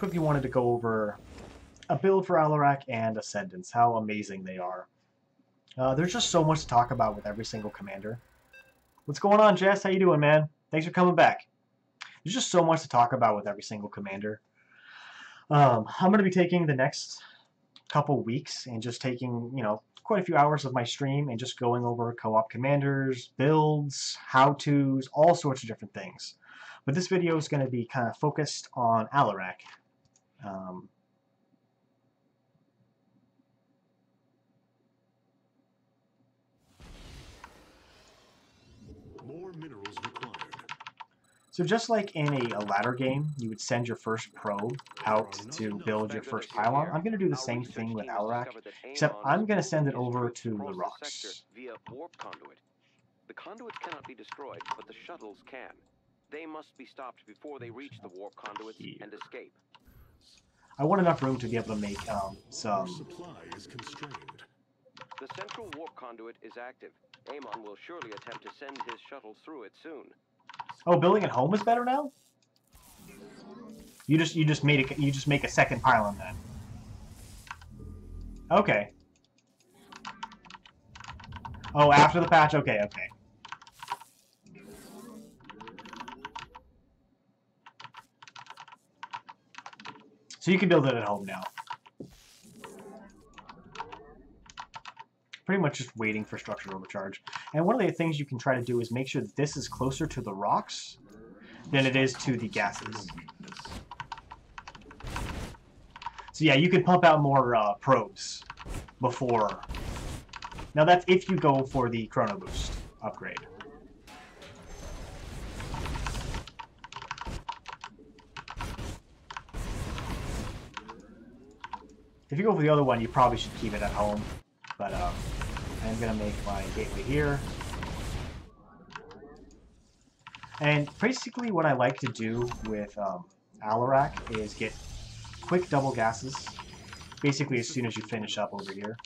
quickly wanted to go over a build for Alarak and Ascendants, how amazing they are. There's just so much to talk about with every single commander. What's going on, Jess? How you doing, man? Thanks for coming back. There's just so much to talk about with every single commander. I'm going to be taking the next couple weeks and just taking, quite a few hours of my stream and just going over co-op commanders, builds, how-tos, all sorts of different things. But this video is going to be kind of focused on Alarak. More minerals required. So just like in a ladder game, you would send your first probe out to build your first pylon. I'm going to do the same thing with Alarak, except I'm going to send it over to the rocks. Via warp conduit. The conduits cannot be destroyed, but the shuttles can. They must be stopped before they reach the warp conduits and escape. I want enough room to be able to make some... Supply is constrained. The central warp conduit is active. Amon will surely attempt to send his shuttles through it soon. Oh, building at home is better now? You just make a second pylon then. Okay. Oh, after the patch? Okay, okay. So you can build it at home now. Pretty much just waiting for structure overcharge. And one of the things you can try to do is make sure that this is closer to the rocks than it is to the gases. So yeah, you can pump out more probes before. Now that's if you go for the Chrono Boost upgrade. If you go for the other one, you probably should keep it at home. But I'm going to make my gateway here. And basically what I like to do with Alarak is get quick double gases, basically as soon as you finish up over here.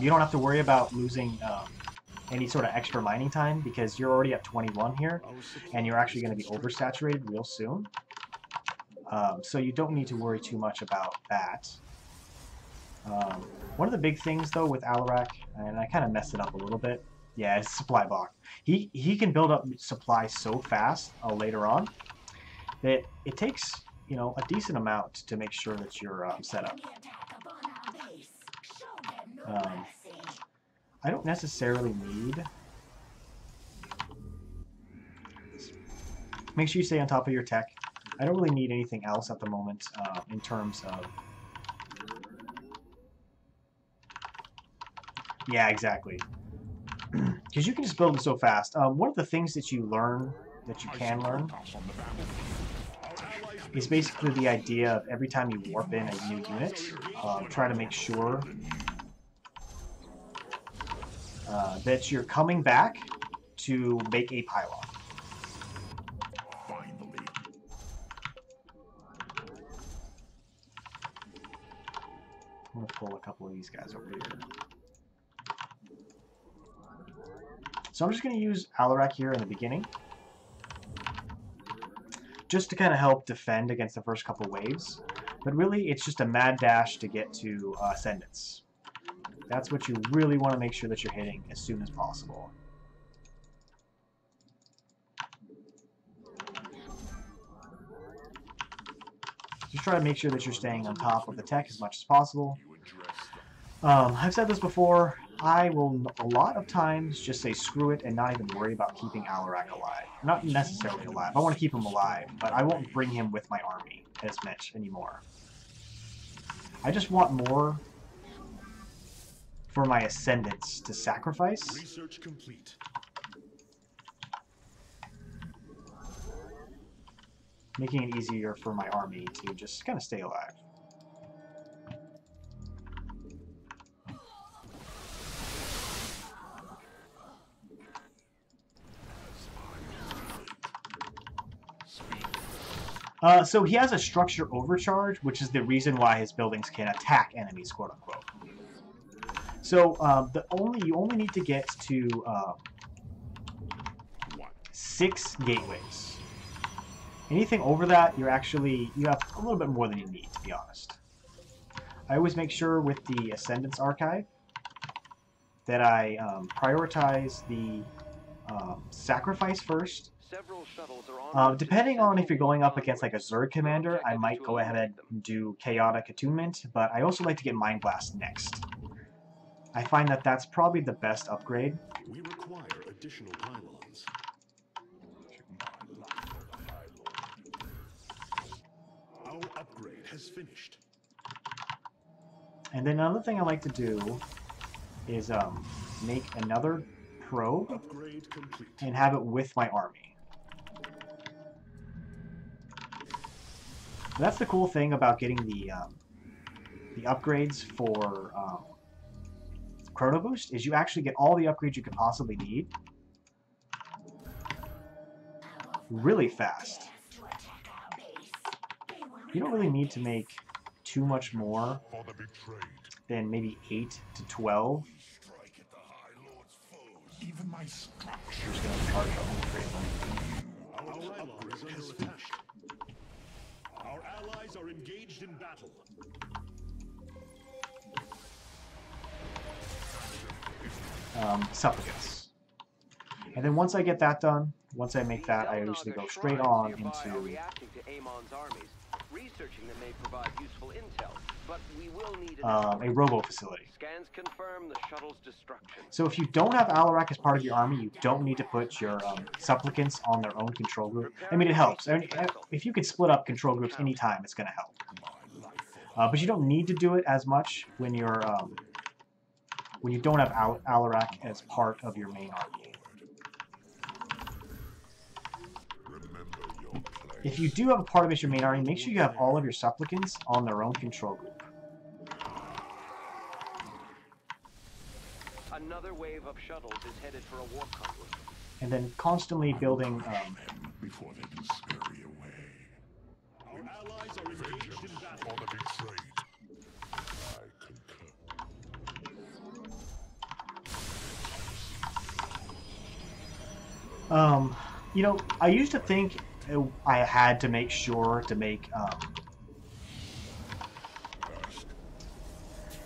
You don't have to worry about losing any sort of extra mining time because you're already at 21 here, and you're actually going to be oversaturated real soon. So you don't need to worry too much about that. One of the big things, though, with Alarak, and I kind of messed it up a little bit, yeah, it's supply block. He can build up supply so fast later on that it takes, a decent amount to make sure that you're set up. I don't necessarily need... Make sure you stay on top of your tech. I don't really need anything else at the moment in terms of... Yeah, exactly. Because you can just build it so fast. One of the things that you can learn, is basically the idea of every time you warp in a new unit, try to make sure that you're coming back to make a pylon. I'm going to pull a couple of these guys over here. So I'm just going to use Alarak here in the beginning, just to kind of help defend against the first couple waves. But really, it's just a mad dash to get to Ascendants. That's what you really want to make sure that you're hitting as soon as possible. Just try to make sure that you're staying on top of the tech as much as possible. I've said this before, I will a lot of times just say screw it and not even worry about keeping Alarak alive. Not necessarily alive, I want to keep him alive, but I won't bring him with my army as much anymore. I just want more for my Ascendants to sacrifice. Research complete. Making it easier for my army to just kind of stay alive. So he has a structure overcharge, which is the reason why his buildings can attack enemies, quote unquote. So you only need to get to 6 gateways. Anything over that, you have a little bit more than you need, to be honest. I always make sure with the Ascendants archive that I prioritize the sacrifice first. Several shuttles are on Depending on if you're going up against like a Zerg commander, I might go ahead and do Chaotic Attunement, but I also like to get Mind Blast next. I find that that's probably the best upgrade. We require additional pylons. Our upgrade has finished. And then another thing I like to do is make another probe Upgrade complete. and have it with my army. That's the cool thing about getting the upgrades for Chrono Boost, is you actually get all the upgrades you could possibly need really fast. You don't really need to make too much more than maybe 8 to 12. Even my Just gonna charge up Our upgrade has finished. Our allies are engaged in battle. Supplicants. And then once I get that done, once I make that, I usually go straight on into reacting to Amon's armies. Researching them may provide useful intel, but we will need a robo facility. Scans confirm the shuttle's destruction. So if you don't have Alarak as part of your army, you don't need to put your supplicants on their own control group. I mean, it helps. I mean, if you could split up control groups anytime, it's going to help. But you don't need to do it as much when you're when you don't have Alarak as part of your main army. If you do have a part of it as your main army, make sure you have all of your supplicants on their own control group. Another wave of shuttles is headed for a warp conduit. And then constantly building before they can scurry away. Our allies are engaged in battle. On the betrayed. I concur. You know, I used to think I had to make sure to make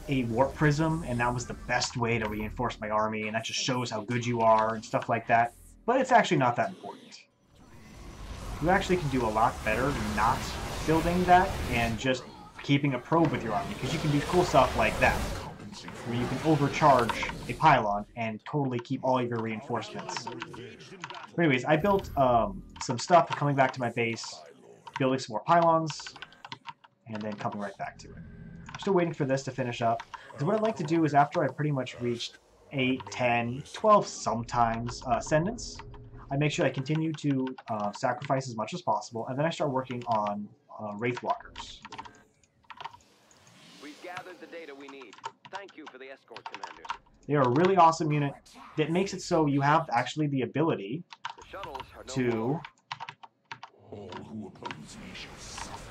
a warp prism, and that was the best way to reinforce my army, and that just shows how good you are and stuff like that. But it's actually not that important. You actually can do a lot better not building that and just keeping a probe with your army, because you can do cool stuff like that, where you can overcharge a pylon and totally keep all of your reinforcements. But anyways, I built some stuff coming back to my base, building some more pylons, and then coming right back to it. Still waiting for this to finish up. Because what I'd like to do is after I pretty much reached 8, 10, 12 sometimes Ascendants, I make sure I continue to sacrifice as much as possible, and then I start working on Wraithwalkers. We've gathered the data we need. Thank you for the escort, Commander. They are a really awesome unit that makes it so you have actually the ability The shuttles are no to more. All who oppose me shall suffer.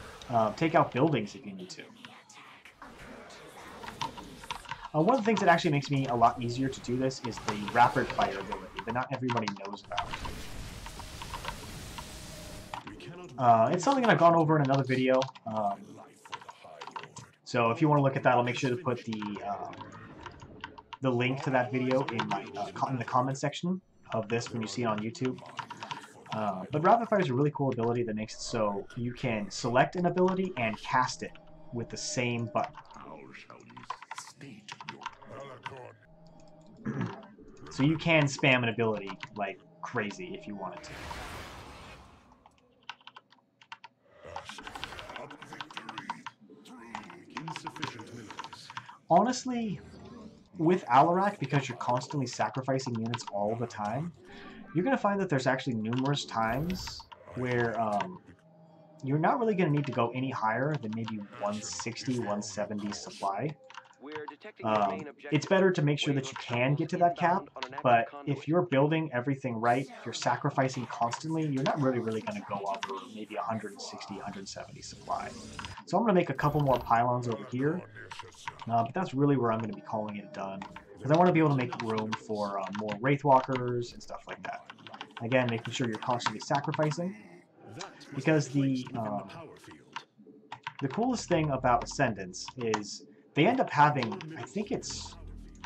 take out buildings if you need to. One of the things that actually makes me a lot easier to do this is the rapid fire ability that not everybody knows about. It's something that I've gone over in another video. So if you want to look at that, I'll make sure to put the link to that video in the comment section of this when you see it on YouTube. But rapid fire is a really cool ability that makes it so you can select an ability and cast it with the same button. How shall you state your So you can spam an ability like crazy if you wanted to. Insufficient minerals. Honestly, with Alarak, because you're constantly sacrificing units all the time, you're going to find that there's actually numerous times where you're not really going to need to go any higher than maybe 160, 170 supply. We're detecting your main objective. It's better to make sure that you can get to that cap, but if you're building everything right, if you're sacrificing constantly, you're not really going to go over maybe 160, 170 supply. So I'm going to make a couple more pylons over here, but that's really where I'm going to be calling it done, because I want to be able to make room for more Wraithwalkers and stuff like that. Again, making sure you're constantly sacrificing. because the coolest thing about Ascendants is they end up having, I think it's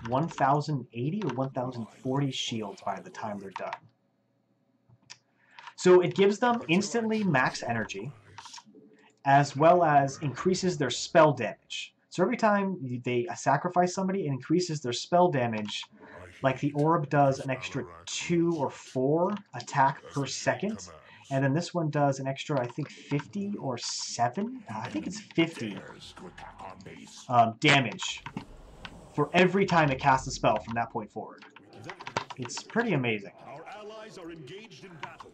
1080 or 1040 shields by the time they're done. So it gives them instantly max energy, as well as increases their spell damage. So every time they sacrifice somebody, it increases their spell damage. Like the orb does an extra 2 or 4 attack per second. And then this one does an extra, I think, 50 or 7? I think it's 50 damage for every time it casts a spell from that point forward. It's pretty amazing. Our allies are engaged in battle.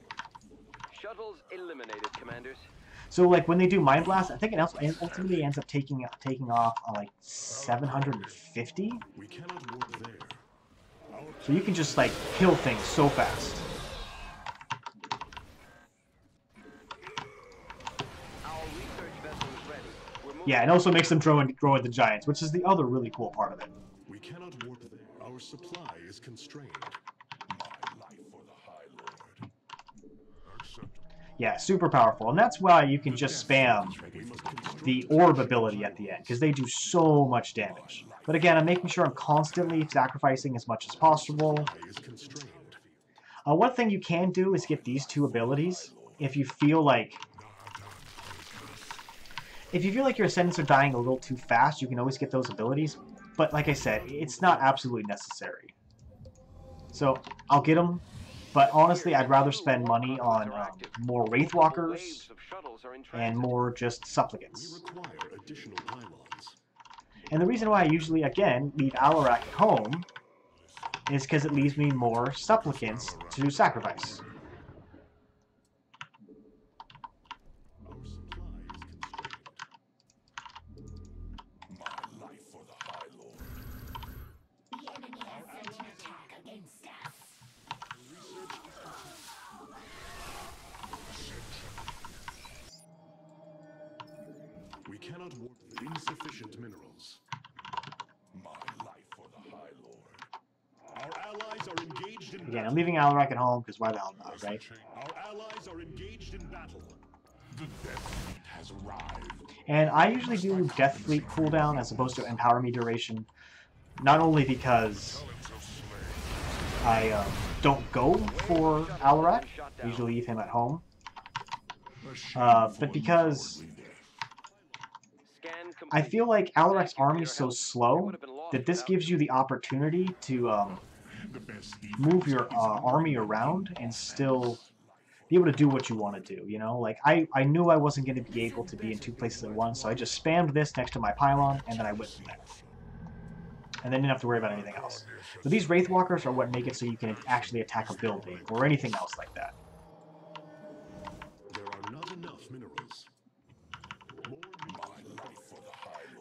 Shuttles eliminated, commanders. So like when they do Mind Blast, I think it ultimately ends up taking off like 750. We cannot work there. So you can just like kill things so fast. Our research vessel is ready. We're moving. Yeah, it also makes them grow into giants, which is the other really cool part of it. We cannot warp there. Our supply is constrained. My life for the High Lord. Accept. Yeah, super powerful, and that's why you can just spam the orb ability at the end, because they do so much damage. But again, I'm making sure I'm constantly sacrificing as much as possible. Supply is constrained. One thing you can do is get these two abilities if you feel like your Ascendants are dying a little too fast. You can always get those abilities, but like I said, it's not absolutely necessary. So I'll get them, but honestly, I'd rather spend money on more Wraithwalkers and more just Supplicants. We require additional pylons. And the reason why I usually, again, leave Alarak at home is because it leaves me more Supplicants to sacrifice. Our supply is constrained. My life for the High Lord. The enemy has sent an attack against us. We cannot warp insufficient minerals. My life for the High Lord. Our allies are engaged in Again, battle. I'm leaving Alarak at home because why the hell not, right? Our allies are engaged in battle. The Death Fleet has arrived. And I usually do Death Fleet cooldown as opposed to Empower Me duration, not only because I don't go for Alarak, I usually leave him at home, but because I feel like Alarak's army is so slow that this gives you the opportunity to move your army around and still be able to do what you want to do, you know? Like, I knew I wasn't going to be able to be in two places at once, so I just spammed this next to my pylon, and then I went from there. And then didn't have to worry about anything else. But these Wraithwalkers are what make it so you can actually attack a building, or anything else like that. There are not enough minerals.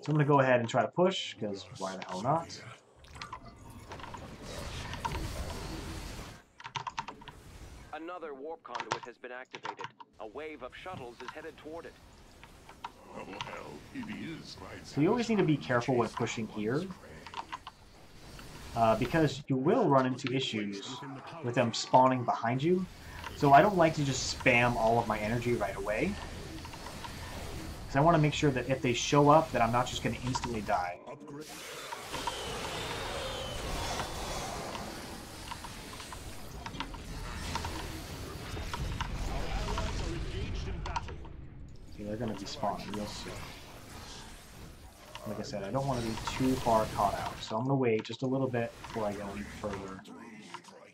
So I'm going to go ahead and try to push, because why the hell not? Another warp conduit has been activated. A wave of shuttles is headed toward it. Oh hell, it is right. So you always need to be careful when pushing here, because you will run into issues with them spawning behind you. So I don't like to just spam all of my energy right away, because I want to make sure that if they show up, that I'm not just going to instantly die. Upgrade. Our allies are engaged in battle. See, they're going to be spawning real soon. Like I said, I don't want to be too far caught out, so I'm going to wait just a little bit before I go any further.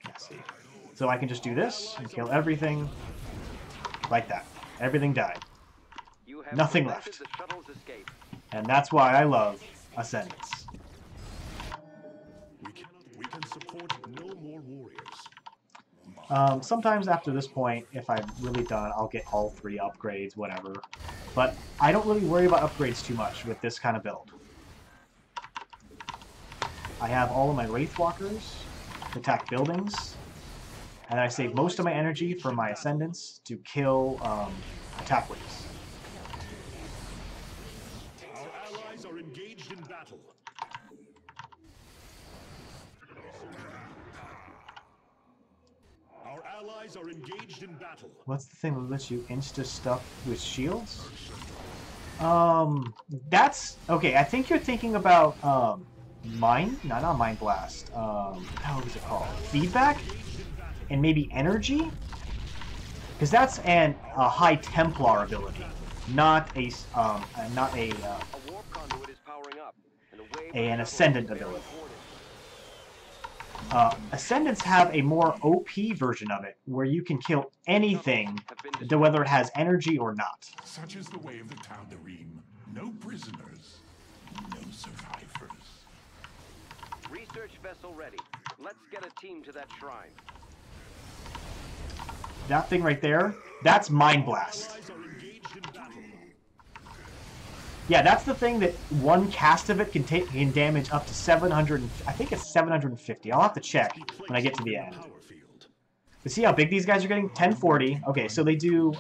Yeah, see. So I can just do this and kill everything like that. Everything died. You have Nothing prevented left. the shuttle's escape. And that's why I love Ascendants. We can support no more warriors. Sometimes after this point, if I'm really done, I'll get all 3 upgrades, whatever. But I don't really worry about upgrades too much with this kind of build. I have all of my Wraithwalkers to attack buildings, and I save most of my energy for my Ascendants to kill attack waves. Our allies are engaged in battle. Our allies are engaged in battle. What's the thing that lets you insta stuff with shields? That's okay. I think you're thinking about not Mind Blast. How is it called? Feedback, and maybe energy, because that's a High Templar ability, not a warp conduit is powering up, and a wave an of Ascendant shuttles ability. reported. Ascendants have a more OP version of it, where you can kill anything, whether it has energy or not. Such is the way of the Tal'Darim. No prisoners, no survivors. Research vessel ready. Let's get a team to that shrine. That thing right there, that's Mind Blast. Allies are engaged in battle. Yeah, that's the thing that one cast of it can damage up to 700. I think it's 750. I'll have to check when I get to the end. Power field. But see how big these guys are getting? 1040. Okay, so they do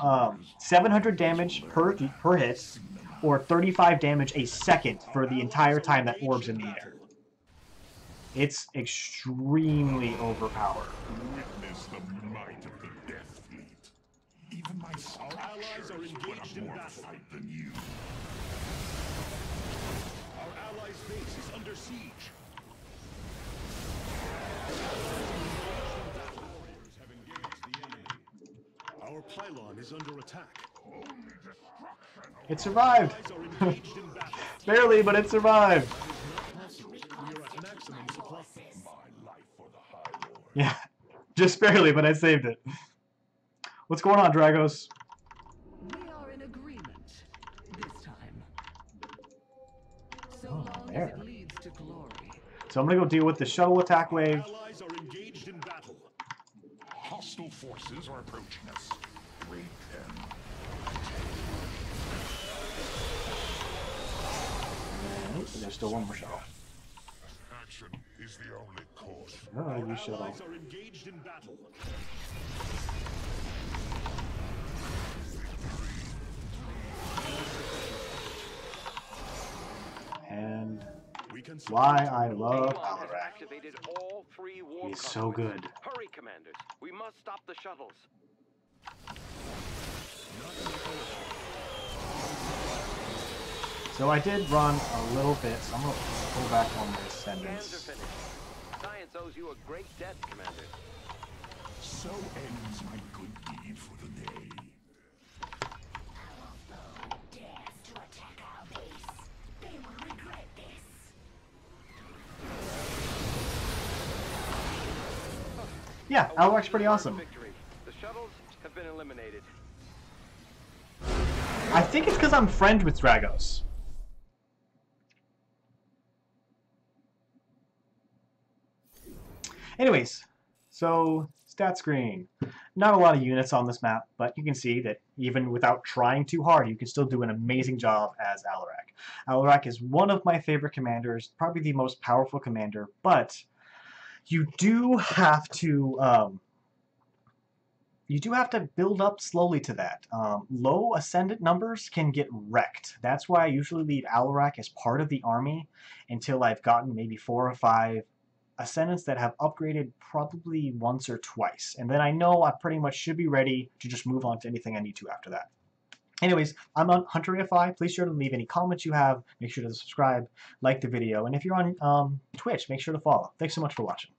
700 damage per hit, or 35 damage a second for the entire time that orb's in the air. It's extremely overpowered. Witness the might of the Death Fleet. Even my allies are engaged in more battle. fight than you. Our allies' base is under siege. Warriors have engaged the enemy. Our pylon is under attack. It survived. Allies are engaged in battle. Barely, but it survived. We are at maximum supply. My life for the High Lord. Yeah, just barely, but I saved it. What's going on, Dragos? We are in agreement this time. So long as there. it leads to glory. So I'm gonna go deal with the shuttle attack wave. Allies are engaged in battle. Hostile forces are approaching us. Raid them. There's still one more shuttle. Action is the only course. Oh, you shuttle. Allies are engaged in battle. And We can why I love Pylon has Alarak. activated all 3 warp He's so conduits. good. Hurry, commanders. We must stop the shuttles. So I did run a little bit, so I'm gonna pull back on my Scans are Ascendants. finished. Science owes you a great debt, Commander. So ends my good deed for the day. Dares to attack our base. They will regret this. Yeah, Alarak's pretty awesome. Victory. The shuttles have been eliminated. I think it's because I'm friends with Dragos. Anyways, so stat screen. Not a lot of units on this map, but you can see that even without trying too hard, you can still do an amazing job as Alarak. Alarak is one of my favorite commanders, probably the most powerful commander, but you do have to build up slowly to that. Low Ascendant numbers can get wrecked. That's why I usually leave Alarak as part of the army until I've gotten maybe 4 or 5 Ascendants that have upgraded probably once or twice. And then I know I pretty much should be ready to just move on to anything I need to after that. Anyways, I'm on Hunter AFI. Please sure to leave any comments you have. Make sure to subscribe, like the video. And if you're on Twitch, make sure to follow. Thanks so much for watching.